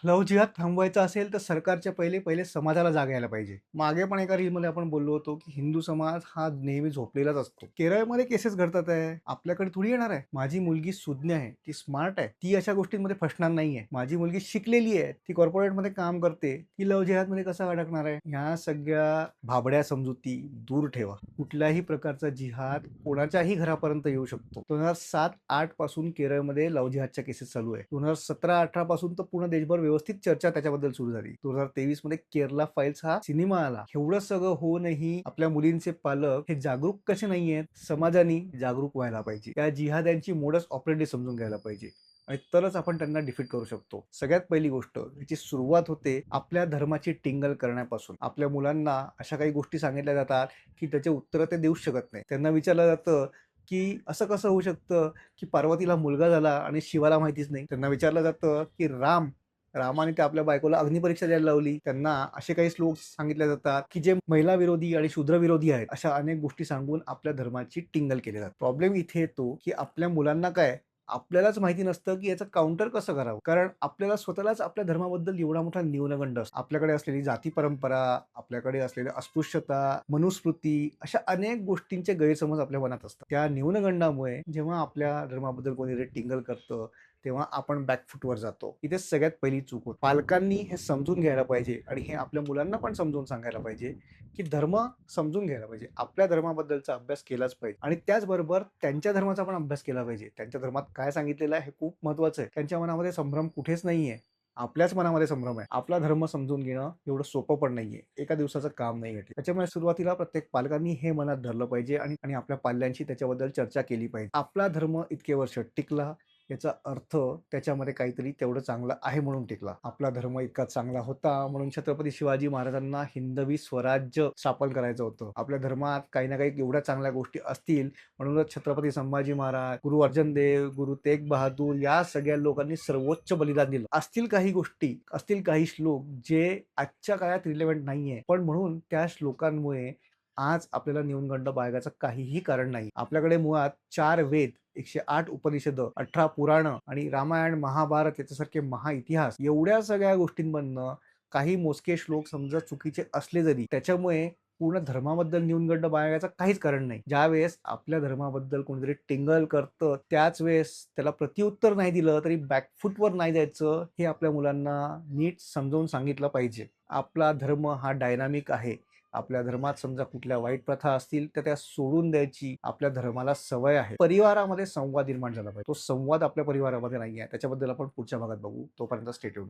Love जिहाद थांबवायचा असेल तर सरकारच्या पहिले पहिले समाजाला जाग यायला पाहिजे. मागे पण एका रीलमध्ये आपण बोललो होतो, की हिंदू समाज हा नेहमी झोपलेलाच असतो. केरळमध्ये केसेस घडतात आहे. आपल्याकडे थोडी येणार आहे. माझी मुलगी सुज्ञ आहे, ती स्मार्ट आहे. ती अशा गोष्टींमध्ये फसणार नाहीये. माझी मुलगी शिकलेली आहे. ती कॉर्पोरेटमध्ये काम करते. ती लव्ह जिहादमध्ये कसा अडकणार आहे? ह्या सगळ्या भाबड्या समजुती दूर ठेवा. कुठल्याही प्रकारचा जिहाद कोणाच्याही घरापर्यंत येऊ शकतो. 2007-8 पासून केरळमध्ये लव्ह जिहादच्या केसेस चालू आहे. 2017-18 पासून तर पूर्ण देशभर व्यवस्थित चर्चा त्याच्याबद्दल सुरू झाली. 2023 मध्ये केरला फाईल्स हा सिनेमा आला. एवढं सगळं होऊनही आपल्या मुलींचे पालक हे जागरूक कसे नाहीयेत? समाजाने जागरूक व्हायला पाहिजे. त्या जिहाद्यांची मोडस ऑपरेंडी समजून घ्यायला पाहिजे. आणि तरच आपण त्यांना डिफीट करू शकतो. सगळ्यात पहिली गोष्ट याची सुरुवात होते आपल्या धर्माची टिंगल करण्यापासून. आपल्या मुलांना अशा काही गोष्टी सांगितल्या जातात, की त्याचे उत्तर ते देऊच शकत नाही. त्यांना विचारलं जातं, की असं कसं होऊ शकतं, की पार्वतीला मुलगा झाला आणि शिवाला माहितीच नाही. त्यांना विचारलं जातं, की रामाने त्या आपल्या बायकोला अग्निपरीक्षा द्यायला लावली. त्यांना असे काही श्लोक सांगितले जातात, की जे महिला विरोधी आणि शूद्र विरोधी आहेत. अशा अनेक गोष्टी सांगून आपल्या धर्माची टिंगल केली जाते. प्रॉब्लेम इथे येतो, की आपल्या मुलांना काय आपल्यालाच माहिती नसतं, की याचं काउंटर कसं करावं. कारण आपल्याला स्वतःलाच आपल्या धर्माबद्दल एवढा मोठा न्यूनगंड असतो. आपल्याकडे असलेली जाती परंपरा, आपल्याकडे असलेल्या अस्पृश्यता, मनुस्मृती अशा अनेक गोष्टींचे गैरसमज आपल्या मनात असतात. त्या न्यूनगंडामुळे जेव्हा आपल्या धर्माबद्दल कोणी टिंगल करतं, तेव्हा आपण बॅकफूटवर जातो. इथे सगळ्यात पहिली चूक होते. पालकांनी हे समजून घ्यायला पाहिजे आणि हे आपल्या मुलांना पण समजून सांगायला पाहिजे, की धर्म समजून घ्यायला पाहिजे. आपल्या धर्माबद्दलचा अभ्यास केलाच पाहिजे आणि त्याचबरोबर त्यांच्या धर्माचा पण अभ्यास केला पाहिजे. त्यांच्या धर्मात काय सांगितलेलं आहे हे खूप महत्वाचं आहे. त्यांच्या मनामध्ये संभ्रम कुठेच नाहीये. आपल्याच मनामध्ये संभ्रम आहे. आपला धर्म समजून घेणं एवढं सोपं पण नाहीये. एका दिवसाचं काम नाहीये ते. त्याच्यामुळे सुरुवातीला प्रत्येक पालकांनी हे मनात धरलं पाहिजे आणि आपल्या पाल्यांशी त्याच्याबद्दल चर्चा केली पाहिजे. आपला धर्म इतके वर्ष टिकला याचा अर्थ त्याच्यामध्ये काहीतरी तेवढं चांगलं आहे म्हणून टिकला. आपला धर्म इतका चांगला होता म्हणून छत्रपती शिवाजी महाराजांना हिंदवी स्वराज्य स्थापन करायचं होतं. आपल्या धर्मात काही ना काही एवढ्या चांगल्या गोष्टी असतील म्हणूनच छत्रपती संभाजी महाराज, गुरु अर्जन देव, गुरु तेग बहादूर या सगळ्या लोकांनी सर्वोच्च बलिदान दिलं. असतील काही गोष्टी, असतील काही श्लोक जे आजच्या काळात रिलेव्हंट नाहीये. पण म्हणून त्या श्लोकांमुळे आज आपल्याला न्यूनगंड बाळगायचं काहीही कारण नाही. आपल्याकडे मुळात 4 वेद, 108 उपनिषद, 18 पुराण आणि रामायण, महाभारत याच्यासारखे महाइतिहास एवढ्या सगळ्या गोष्टींमधनं काही मोजके श्लोक समजा चुकीचे असले जरी त्याच्यामुळे पूर्ण धर्माबद्दल न्यूनगंड बाळगायचं काहीच कारण नाही. ज्यावेळेस आपल्या धर्माबद्दल कोणीतरी टिंगल करतं त्याच वेळेस त्याला प्रत्युत्तर नाही दिलं तरी बॅकफूटवर नाही जायचं हे आपल्या मुलांना नीट समजावून सांगितलं पाहिजे. आपला धर्म हा डायनामिक आहे. आपल्या धर्मात समजा कुठल्या वाईट प्रथा असतील तर त्या सोडून द्यायची आपल्या धर्माला सवय आहे. परिवारामध्ये संवाद निर्माण झाला पाहिजे. तो संवाद आपल्या परिवारामध्ये नाहीये. त्याच्याबद्दल आपण पुढच्या भागात बघू. तोपर्यंत स्टे ट्यून्ड.